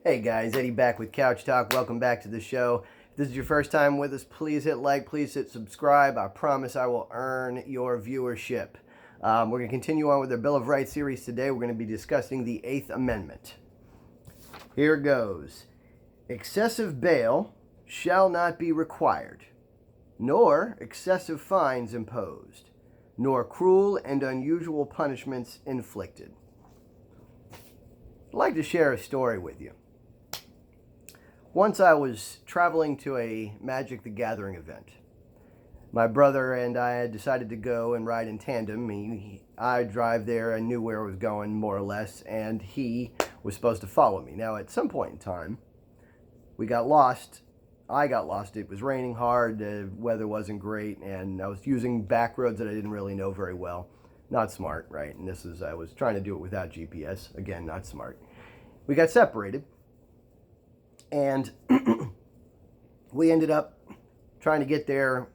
Hey guys, Eddie back with Couch Talk. Welcome back to the show. If this is your first time with us, please hit like, please hit subscribe. I promise I will earn your viewership. We're going to continue on with our Bill of Rights series today. We're going to be discussing the Eighth Amendment. Here goes. Excessive bail shall not be required, nor excessive fines imposed, nor cruel and unusual punishments inflicted. I'd like to share a story with you. Once I was traveling to a Magic the Gathering event. My brother and I had decided to go and ride in tandem. I drive there, I knew where I was going more or less, and he was supposed to follow me. Now at some point in time, we got lost. I got lost. It was raining hard, the weather wasn't great, and I was using back roads that I didn't really know very well. Not smart, right? And I was trying to do it without GPS. Again, not smart. We got separated. And we ended up trying to get there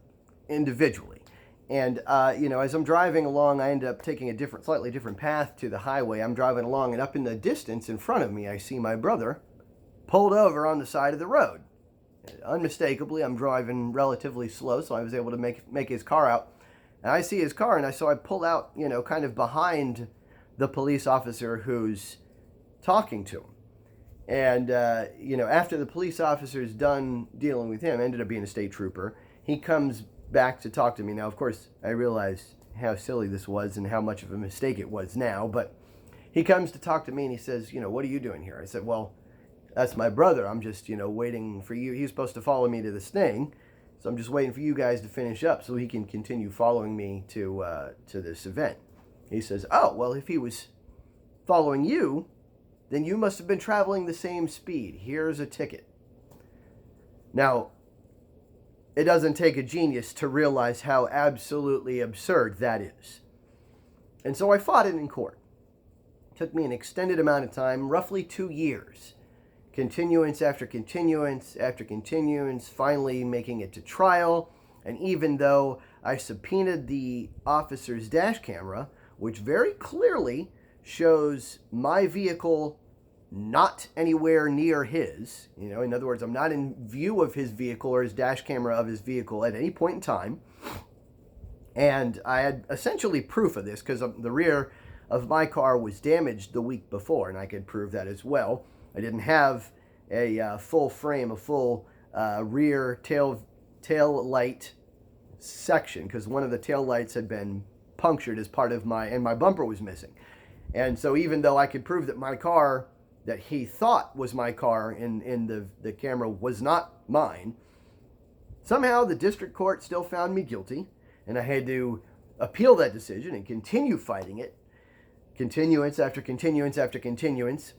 individually. And, as I'm driving along, I ended up taking a slightly different path to the highway. I'm driving along, and up in the distance in front of me, I see my brother pulled over on the side of the road. Unmistakably, I'm driving relatively slow, so I was able to make his car out. And I see his car, and so I pull out, kind of behind the police officer who's talking to him. And, after the police officer's done dealing with him, ended up being a state trooper, he comes back to talk to me. Now, of course, I realize how silly this was and how much of a mistake it was now, but he comes to talk to me and he says, what are you doing here? I said, well, that's my brother. I'm just, waiting for you. He's supposed to follow me to this thing, so I'm just waiting for you guys to finish up so he can continue following me to this event. He says, oh, well, if he was following you, then you must have been traveling the same speed. Here's a ticket. Now, it doesn't take a genius to realize how absolutely absurd that is. And so I fought it in court. It took me an extended amount of time, roughly 2 years. Continuance after continuance after continuance, finally making it to trial. And even though I subpoenaed the officer's dash camera, which very clearly shows my vehicle not anywhere near his, in other words, I'm not in view of his vehicle or his dash camera of his vehicle at any point in time. And I had essentially proof of this because the rear of my car was damaged the week before, and I could prove that as well. I didn't have a full frame, a full rear tail light section because one of the tail lights had been punctured as part of and my bumper was missing. And so even though I could prove that my car that he thought was my car in the camera was not mine, somehow the district court still found me guilty, and I had to appeal that decision and continue fighting it. Continuance after continuance after continuance.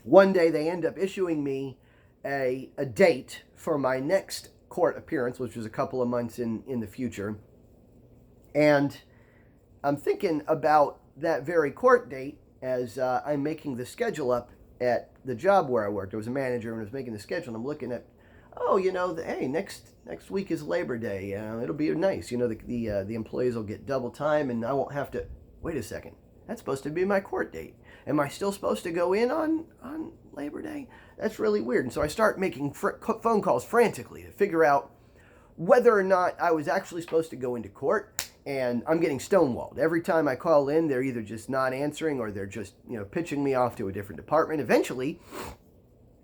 One day they end up issuing me a date for my next court appearance, which was a couple of months in the future. And I'm thinking about that very court date as I'm making the schedule up at the job where I worked. I was a manager and I was making the schedule, and I'm looking at, hey, next week is Labor Day. It'll be nice. The employees will get double time, and I won't have to. Wait a second. That's supposed to be my court date. Am I still supposed to go in on Labor Day? That's really weird. And so I start making phone calls frantically to figure out whether or not I was actually supposed to go into court. And I'm getting stonewalled. Every time I call in, they're either just not answering or they're just, pitching me off to a different department. Eventually,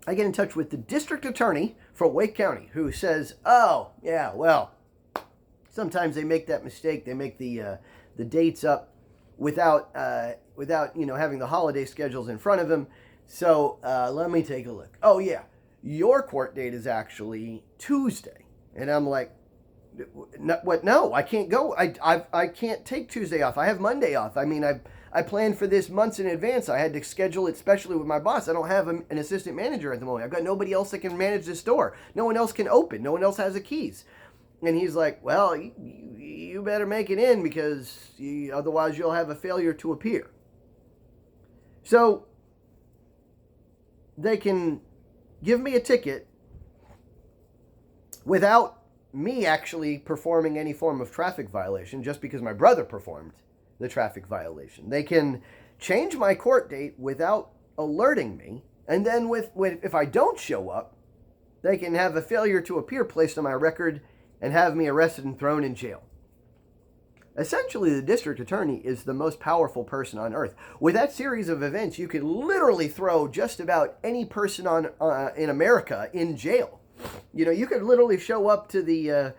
I get in touch with the District Attorney for Wake County, who says, oh, yeah, well, sometimes they make that mistake. They make the dates up without having the holiday schedules in front of them. So let me take a look. Oh, yeah, your court date is actually Tuesday. And I'm like, what? No, I can't go. I can't take Tuesday off. I have Monday off. I planned for this months in advance. I had to schedule it specially with my boss. I don't have an assistant manager at the moment. I've got nobody else that can manage the store. No one else can open. No one else has the keys. And he's like, well, you better make it in because otherwise you'll have a failure to appear. So they can give me a ticket without me actually performing any form of traffic violation just because my brother performed the traffic violation. They can change my court date without alerting me And then if I don't show up, they can have a failure to appear placed on my record and have me arrested and thrown in jail. Essentially, the district attorney is the most powerful person on earth. With that series of events, you could literally throw just about any person in America in jail. You could literally show up to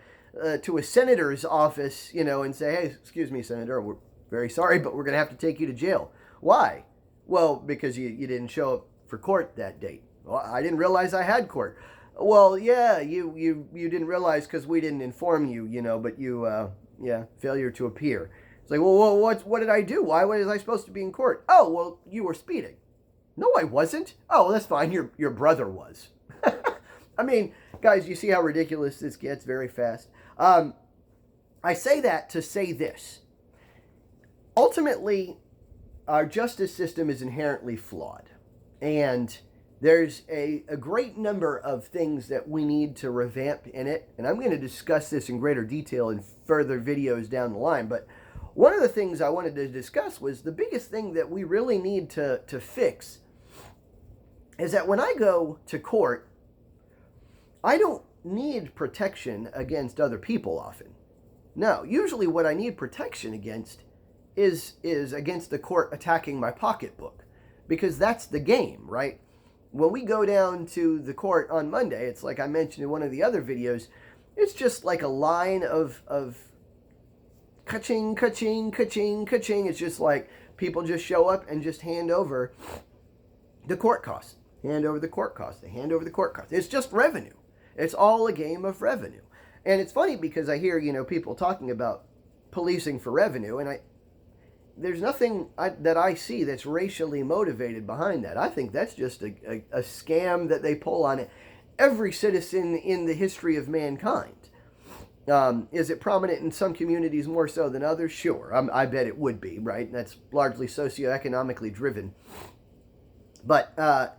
to a senator's office, and say, "Hey, excuse me, Senator, we're very sorry, but we're going to have to take you to jail." Why? Well, because you didn't show up for court that date. Well, I didn't realize I had court. Well, yeah, you didn't realize because we didn't inform you, but failure to appear. It's like, well, what did I do? Why was I supposed to be in court? Oh, well, you were speeding. No, I wasn't. Oh, well, that's fine. Your brother was. I mean, guys, you see how ridiculous this gets very fast. I say that to say this. Ultimately, our justice system is inherently flawed. And there's a great number of things that we need to revamp in it. And I'm going to discuss this in greater detail in further videos down the line. But one of the things I wanted to discuss was the biggest thing that we really need to fix is that when I go to court, I don't need protection against other people often. No, usually what I need protection against is against the court attacking my pocketbook, because that's the game, right? When we go down to the court on Monday, it's like I mentioned in one of the other videos, it's just like a line of ka-ching, ka-ching, ka-ching, ka-ching. It's just like people just show up and just hand over the court costs. Hand over the court costs. They hand over the court costs. It's just revenue. It's all a game of revenue. And it's funny because I hear, people talking about policing for revenue, and there's nothing that I see that's racially motivated behind that. I think that's just a scam that they pull on every citizen in the history of mankind. Is it prominent in some communities more so than others? Sure. I bet it would be, right? And that's largely socioeconomically driven. But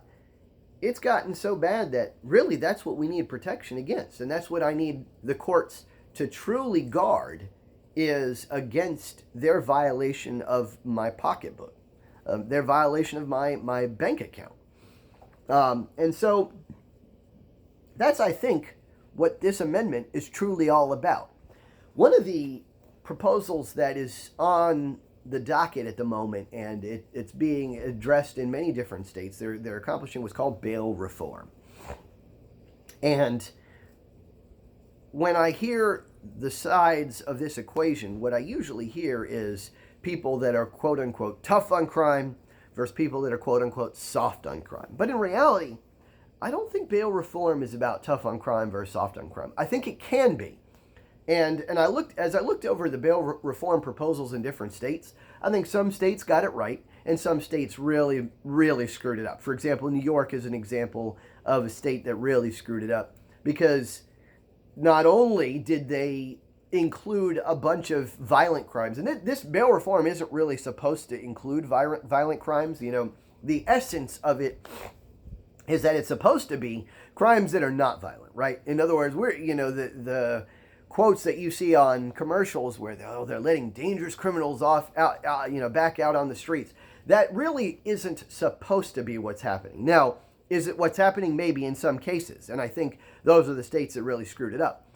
it's gotten so bad that really that's what we need protection against. And that's what I need the courts to truly guard, is against their violation of my pocketbook, their violation of my bank account. And so that's, I think, what this amendment is truly all about. One of the proposals that is on the docket at the moment, and it's being addressed in many different states, they're accomplishing what's called bail reform. And when I hear the sides of this equation, what I usually hear is people that are quote-unquote tough on crime versus people that are quote-unquote soft on crime. But in reality, I don't think bail reform is about tough on crime versus soft on crime. I think it can be. And as I looked over the bail reform proposals in different states, I think some states got it right, and some states really, really screwed it up. For example, New York is an example of a state that really screwed it up, because not only did they include a bunch of violent crimes, and this bail reform isn't really supposed to include violent crimes. The essence of it is that it's supposed to be crimes that are not violent, right? In other words, the quotes that you see on commercials where they're letting dangerous criminals back out on the streets. That really isn't supposed to be what's happening. Now, is it what's happening? Maybe in some cases, and I think those are the states that really screwed it up.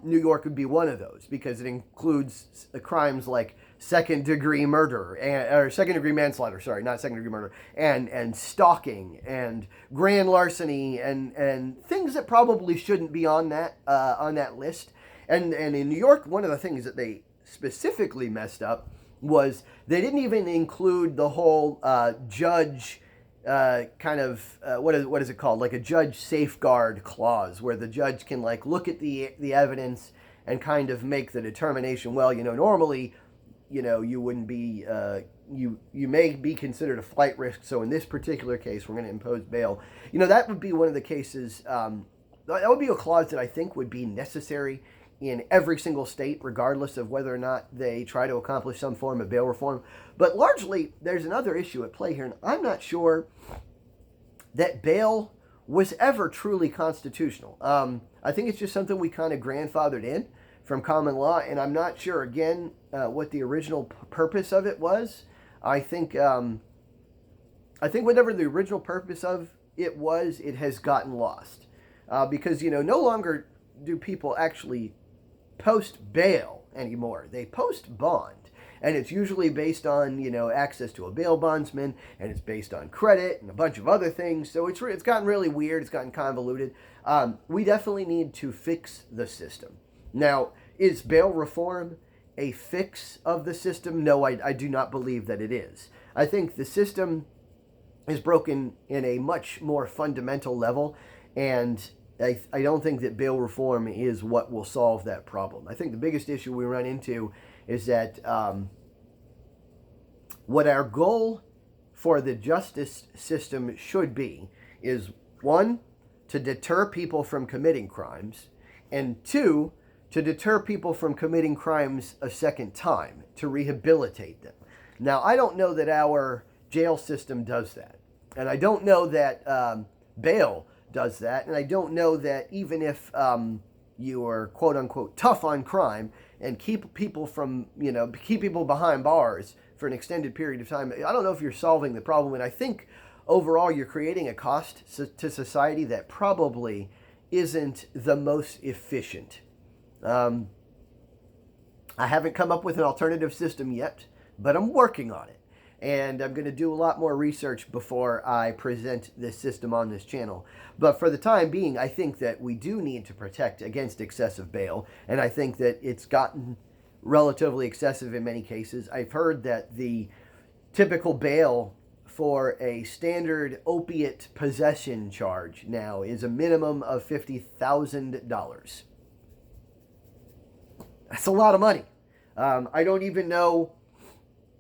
New York would be one of those, because it includes crimes like second-degree murder, or second-degree manslaughter, sorry, not second-degree murder, and stalking, and grand larceny, and things that probably shouldn't be on that list. And in New York, one of the things that they specifically messed up was they didn't even include the whole judge what is it called? Like a judge safeguard clause, where the judge can look at the evidence and kind of make the determination, well, normally, you wouldn't be, you may be considered a flight risk, so in this particular case, we're going to impose bail. That would be one of the cases, that would be a clause that I think would be necessary in every single state, regardless of whether or not they try to accomplish some form of bail reform. But largely, there's another issue at play here, and I'm not sure that bail was ever truly constitutional. I think it's just something we kind of grandfathered in from common law, and I'm not sure, again, what the original purpose of it was. I think whatever the original purpose of it was, it has gotten lost. Because, no longer do people actually post bail anymore. They post bond. And it's usually based on, access to a bail bondsman, and it's based on credit and a bunch of other things. So it's gotten really weird. It's gotten convoluted. We definitely need to fix the system. Now, is bail reform a fix of the system? No, I do not believe that it is. I think the system is broken in a much more fundamental level, and I don't think that bail reform is what will solve that problem. I think the biggest issue we run into is that what our goal for the justice system should be is, one, to deter people from committing crimes, and two, to deter people from committing crimes a second time, to rehabilitate them. Now, I don't know that our jail system does that, and I don't know that bail does that, and I don't know that even if you are quote-unquote tough on crime and keep people behind bars for an extended period of time, I don't know if you're solving the problem, and I think overall you're creating a cost to society that probably isn't the most efficient. I haven't come up with an alternative system yet, but I'm working on it. And I'm going to do a lot more research before I present this system on this channel. But for the time being, I think that we do need to protect against excessive bail. And I think that it's gotten relatively excessive in many cases. I've heard that the typical bail for a standard opiate possession charge now is a minimum of $50,000. That's a lot of money. I don't even know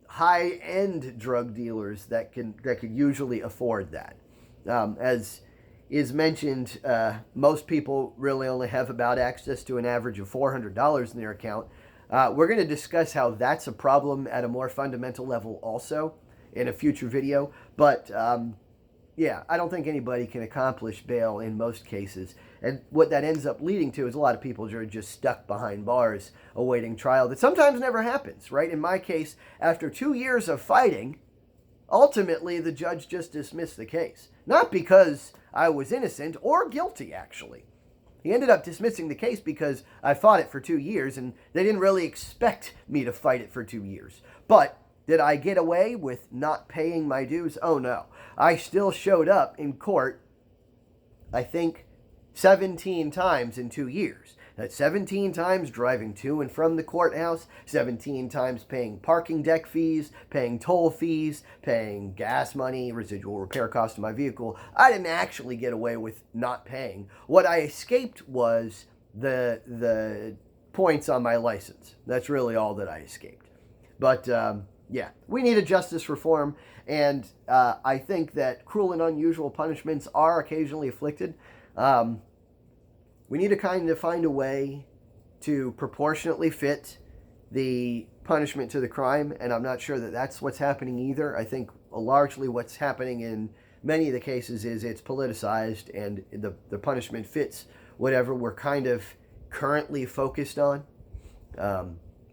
high-end drug dealers that could usually afford that. As is mentioned, most people really only have about access to an average of $400 in their account. We're going to discuss how that's a problem at a more fundamental level also in a future video. But yeah, I don't think anybody can accomplish bail in most cases. And what that ends up leading to is a lot of people are just stuck behind bars awaiting trial that sometimes never happens, right? In my case, after 2 years of fighting, ultimately the judge just dismissed the case. Not because I was innocent or guilty, actually. He ended up dismissing the case because I fought it for 2 years, and they didn't really expect me to fight it for 2 years. But did I get away with not paying my dues? Oh, no. I still showed up in court, I think, 17 times in 2 years. That's 17 times driving to and from the courthouse, 17 times paying parking deck fees, paying toll fees, paying gas money, residual repair cost of my vehicle. I didn't actually get away with not paying. What I escaped was the points on my license. That's really all that I escaped. But yeah, we need a justice reform, and I think that cruel and unusual punishments are occasionally afflicted. We need to kind of find a way to proportionately fit the punishment to the crime, and I'm not sure that that's what's happening either. I think largely what's happening in many of the cases is it's politicized, and the punishment fits whatever we're kind of currently focused on.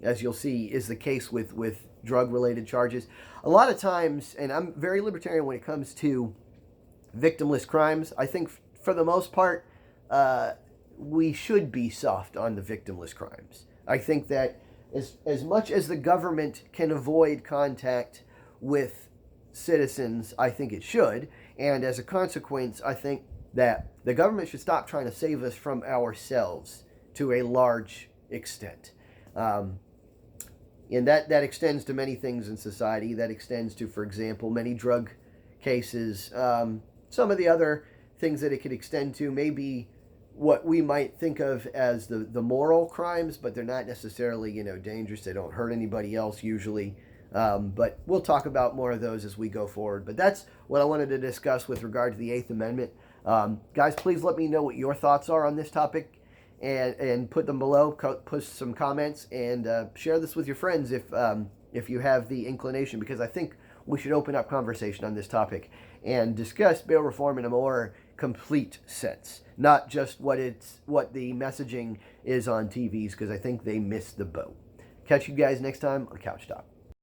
As you'll see, is the case with drug-related charges. A lot of times, and I'm very libertarian when it comes to victimless crimes, I think for the most part, we should be soft on the victimless crimes. I think that as much as the government can avoid contact with citizens, I think it should. And as a consequence, I think that the government should stop trying to save us from ourselves to a large extent. And that extends to many things in society. That extends to, for example, many drug cases. Some of the other things that it could extend to may be what we might think of as the moral crimes, but they're not necessarily, dangerous. They don't hurt anybody else usually. But we'll talk about more of those as we go forward. But that's what I wanted to discuss with regard to the Eighth Amendment. Guys, please let me know what your thoughts are on this topic, and put them below. Post some comments, and share this with your friends if you have the inclination, because I think we should open up conversation on this topic and discuss bail reform in a more complete sense, not just what the messaging is on TVs, because I think they missed the boat. Catch you guys next time on Couch Talk.